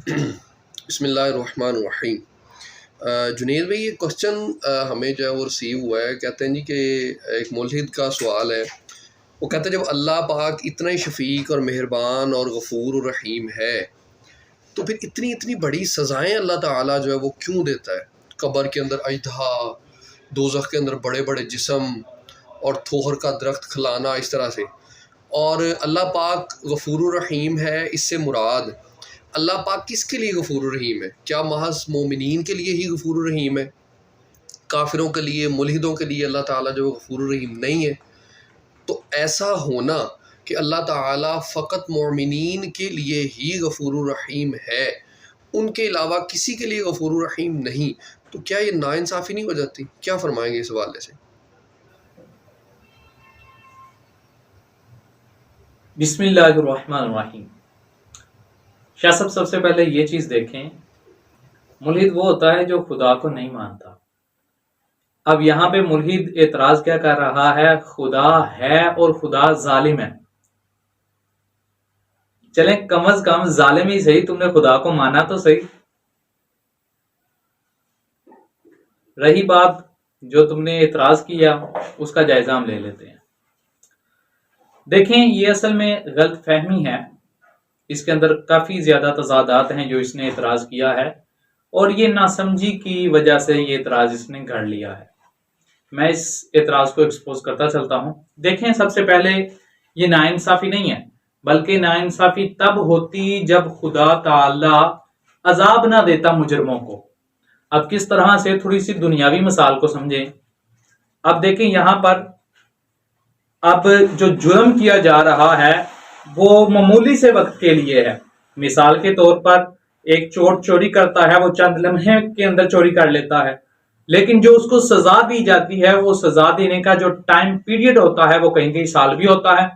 بسم اللہ الرحمن الرحیم۔ جنید بھائی، یہ کوشچن ہمیں جو ہے وہ ریسیو ہوا ہے۔ کہتے ہیں جی کہ ایک ملحد کا سوال ہے۔ وہ کہتے ہیں جب اللہ پاک اتنا ہی شفیق اور مہربان اور غفور و رحیم ہے تو پھر اتنی بڑی سزائیں اللہ تعالیٰ جو ہے وہ کیوں دیتا ہے؟ قبر کے اندر اژدہا، دوزخ کے اندر بڑے بڑے جسم اور تھوہر کا درخت کھلانا، اس طرح سے۔ اور اللہ پاک غفور الرحیم ہے، اس سے مراد اللہ پاک کس کے لیے غفور الرحیم ہے؟ کیا محض مومنین کے لیے ہی غفور الرحیم ہے؟ کافروں کے لیے، ملحدوں کے لیے اللہ تعالیٰ جو غفور الرحیم نہیں ہے؟ تو ایسا ہونا کہ اللہ تعالیٰ فقط مومنین کے لیے ہی غفور الرحیم ہے، ان کے علاوہ کسی کے لیے غفور الرحیم نہیں، تو کیا یہ ناانصافی نہیں ہو جاتی؟ کیا فرمائیں گے اس حوالے سے؟ بسم اللہ الرحمن الرحیم۔ شاہ صاحب، سب سے پہلے یہ چیز دیکھیں، ملحد وہ ہوتا ہے جو خدا کو نہیں مانتا۔ اب یہاں پہ ملحد اعتراض کیا کر رہا ہے؟ خدا ہے اور خدا ظالم ہے۔ چلیں کم از کم ظالم ہی صحیح، تم نے خدا کو مانا تو صحیح۔ رہی بات جو تم نے اعتراض کیا، اس کا جائزہ ہم لے لیتے ہیں۔ دیکھیں، یہ اصل میں غلط فہمی ہے، اس کے اندر کافی زیادہ تضادات ہیں جو اس نے اعتراض کیا ہے، اور یہ ناسمجھی کی وجہ سے یہ اعتراض اس نے گھڑ لیا ہے۔ میں اس اعتراض کو ایکسپوز کرتا چلتا ہوں۔ دیکھیں، سب سے پہلے یہ ناانصافی نہیں ہے، بلکہ ناانصافی تب ہوتی جب خدا تعالی عذاب نہ دیتا مجرموں کو۔ اب کس طرح سے؟ تھوڑی سی دنیاوی مثال کو سمجھیں۔ اب دیکھیں، یہاں پر اب جو جرم کیا جا رہا ہے وہ معمولی سے وقت کے لیے ہے۔ مثال کے طور پر ایک چور چوری کرتا ہے، وہ چند لمحے کے اندر چوری کر لیتا ہے، لیکن جو اس کو سزا دی جاتی ہے، وہ سزا دینے کا جو ٹائم پیریڈ ہوتا ہے وہ کہیں سال بھی ہوتا ہے،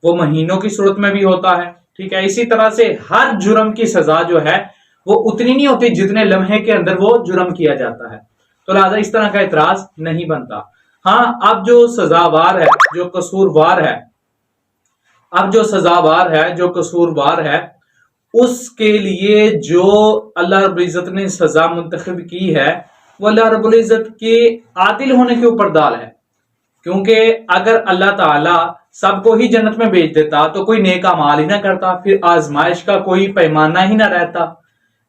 وہ مہینوں کی صورت میں بھی ہوتا ہے، ٹھیک ہے۔ اسی طرح سے ہر جرم کی سزا جو ہے وہ اتنی نہیں ہوتی جتنے لمحے کے اندر وہ جرم کیا جاتا ہے، تو لہٰذا اس طرح کا اعتراض نہیں بنتا۔ ہاں، اب جو سزاوار ہے، جو قصوروار ہے، جو قصوروار ہے، اس کے لیے جو اللہ رب العزت نے سزا منتخب کی ہے وہ اللہ رب العزت کے عادل ہونے کے اوپر دال ہے۔ کیونکہ اگر اللہ تعالی سب کو ہی جنت میں بھیج دیتا تو کوئی نیک اعمال ہی نہ کرتا، پھر آزمائش کا کوئی پیمانہ ہی نہ رہتا،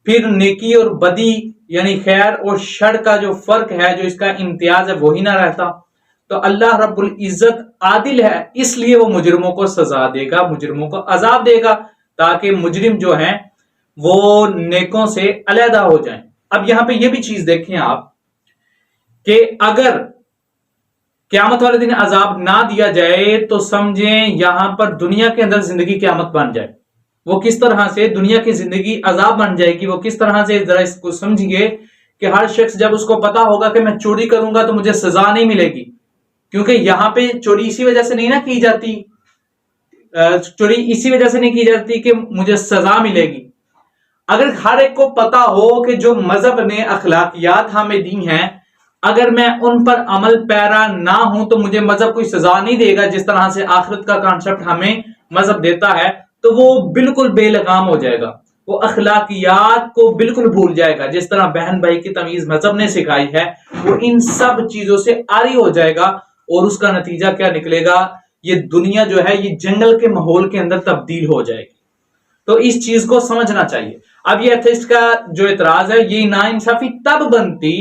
پھر نیکی اور بدی یعنی خیر اور شر کا جو فرق ہے، جو اس کا امتیاز ہے، وہی نہ رہتا۔ تو اللہ رب العزت عادل ہے، اس لیے وہ مجرموں کو سزا دے گا، مجرموں کو عذاب دے گا، تاکہ مجرم جو ہیں وہ نیکوں سے علیحدہ ہو جائیں۔ اب یہاں پہ یہ بھی چیز دیکھیں آپ کہ اگر قیامت والے دن عذاب نہ دیا جائے تو سمجھیں یہاں پر دنیا کے اندر زندگی قیامت بن جائے۔ وہ کس طرح سے دنیا کی زندگی عذاب بن جائے گی؟ وہ کس طرح سے؟ ذرا اس کو سمجھیے کہ ہر شخص جب اس کو پتا ہوگا کہ میں چوری کروں گا تو مجھے سزا نہیں ملے گی، کیونکہ یہاں پہ چوری اسی وجہ سے نہیں نہ کی جاتی، چوری اسی وجہ سے نہیں کی جاتی کہ مجھے سزا ملے گی۔ اگر ہر ایک کو پتا ہو کہ جو مذہب نے اخلاقیات ہمیں دی ہیں، اگر میں ان پر عمل پیرا نہ ہوں تو مجھے مذہب کوئی سزا نہیں دے گا، جس طرح سے آخرت کا کانسیپٹ ہمیں مذہب دیتا ہے، تو وہ بالکل بے لگام ہو جائے گا، وہ اخلاقیات کو بالکل بھول جائے گا۔ جس طرح بہن بھائی کی تمیز مذہب نے سکھائی ہے، وہ ان سب چیزوں سے عاری ہو جائے گا، اور اس کا نتیجہ کیا نکلے گا؟ یہ دنیا جو ہے یہ جنگل کے ماحول کے اندر تبدیل ہو جائے گی۔ تو اس چیز کو سمجھنا چاہیے۔ اب یہ ایتھسٹ کا جو اعتراض ہے، یہ ناانصافی تب بنتی،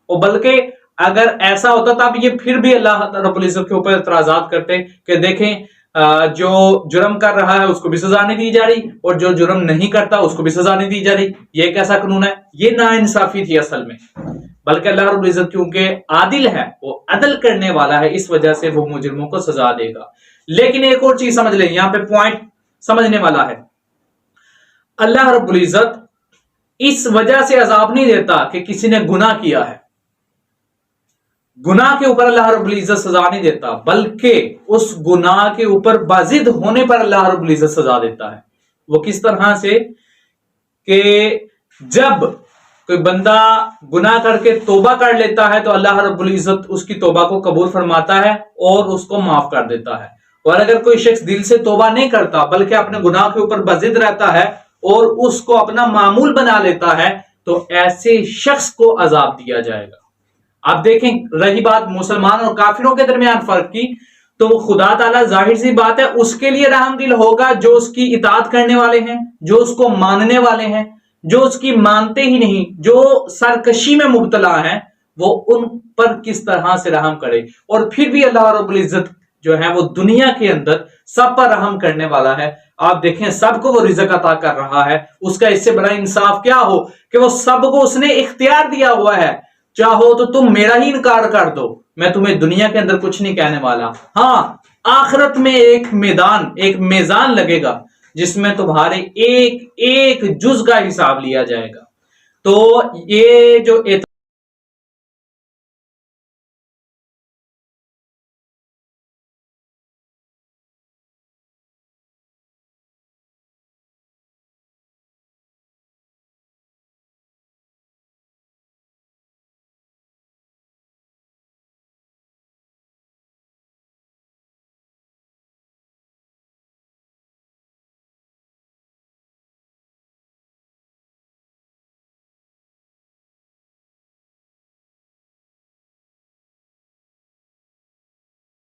اور بلکہ اگر ایسا ہوتا تب یہ پھر بھی اللہ رب العزت کے اوپر اعتراضات کرتے کہ دیکھیں جو جرم کر رہا ہے اس کو بھی سزا نہیں دی جا رہی، اور جو جرم نہیں کرتا اس کو بھی سزا نہیں دی جا رہی، یہ کیسا قانون ہے؟ یہ ناانصافی تھی اصل میں۔ بلکہ اللہ رب العزت کیونکہ عادل ہے، وہ عدل کرنے والا ہے، اس وجہ سے وہ مجرموں کو سزا دے گا۔ لیکن ایک اور چیز سمجھ لیں، یہاں پہ پوائنٹ سمجھنے والا ہے۔ اللہ رب العزت اس وجہ سے عذاب نہیں دیتا کہ کسی نے گناہ کیا ہے، گناہ کے اوپر اللہ رب العزت سزا نہیں دیتا، بلکہ اس گناہ کے اوپر بازد ہونے پر اللہ رب العزت سزا دیتا ہے۔ وہ کس طرح سے؟ کہ جب کوئی بندہ گناہ کر کے توبہ کر لیتا ہے تو اللہ رب العزت اس کی توبہ کو قبول فرماتا ہے اور اس کو معاف کر دیتا ہے، اور اگر کوئی شخص دل سے توبہ نہیں کرتا بلکہ اپنے گناہ کے اوپر بازد رہتا ہے اور اس کو اپنا معمول بنا لیتا ہے تو ایسے شخص کو عذاب دیا جائے گا. آپ دیکھیں رہی بات مسلمان اور کافروں کے درمیان فرق کی, تو خدا تعالیٰ ظاہر سی بات ہے اس کے لیے رحم دل ہوگا جو اس کی اطاعت کرنے والے ہیں, جو اس کو ماننے والے ہیں. جو اس کی مانتے ہی نہیں, جو سرکشی میں مبتلا ہیں, وہ ان پر کس طرح سے رحم کرے. اور پھر بھی اللہ رب العزت جو ہے وہ دنیا کے اندر سب پر رحم کرنے والا ہے. آپ دیکھیں سب کو وہ رزق عطا کر رہا ہے. اس کا اس سے بڑا انصاف کیا ہو کہ وہ سب کو اس نے اختیار دیا ہوا ہے. چاہو تو تم میرا ہی انکار کر دو, میں تمہیں دنیا کے اندر کچھ نہیں کہنے والا. ہاں آخرت میں ایک میدان, ایک میزان لگے گا جس میں تمہارے ایک ایک جز کا حساب لیا جائے گا. تو یہ جو